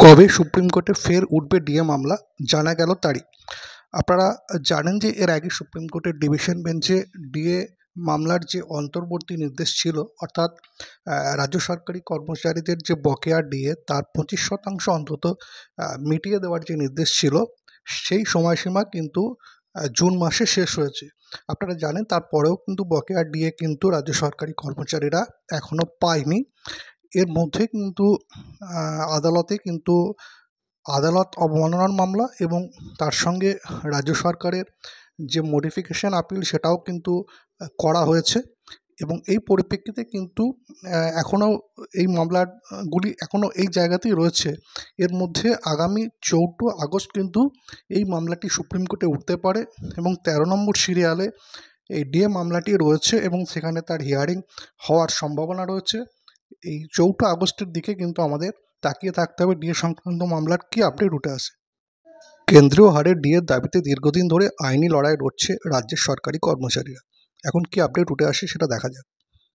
কবে সুপ্রিম কোর্টে ফের উঠবে ডিএ মামলা, জানা গেল তারিখ। আপনারা জানেন যে এর আগে সুপ্রিম কোর্টের ডিভিশন বেঞ্চে ডিএ মামলার যে অন্তর্বর্তী নির্দেশ ছিল, অর্থাৎ রাজ্য সরকারি কর্মচারীদের যে বকেয়া ডিএ তার 25% অন্তত মিটিয়ে দেওয়ার যে নির্দেশ ছিল, সেই সময়সীমা কিন্তু জুন মাসে শেষ হয়েছে। আপনারা জানেন তারপরেও কিন্তু বকেয়া ডিএ কিন্তু রাজ্য সরকারি কর্মচারীরা এখনও পায়নি। এর মধ্যে কিন্তু আদালত অবমাননার মামলা এবং তার সঙ্গে রাজ্য সরকারের যে মডিফিকেশন আপিল সেটাও কিন্তু করা হয়েছে, এবং এই পরিপ্রেক্ষিতে কিন্তু এখনও এই মামলাগুলি এখনও এই জায়গাতেই রয়েছে। এর মধ্যে আগামী 4 আগস্ট কিন্তু এই মামলাটি সুপ্রিম কোর্টে উঠতে পারে এবং 13 নম্বর সিরিয়ালে এই ডিএ মামলাটি রয়েছে এবং সেখানে তার হিয়ারিং হওয়ার সম্ভাবনা রয়েছে। এই 4 আগস্টের দিকে কিন্তু আমাদের তাকিয়ে থাকতে হবে ডিএ সংক্রান্ত মামলার কী আপডেট উঠে আসে। কেন্দ্রীয় হারে ডিএর দাবিতে দীর্ঘদিন ধরে আইনি লড়াই লড়ছে রাজ্যের সরকারি কর্মচারীরা। এখন কী আপডেট উঠে আসে সেটা দেখা যাক।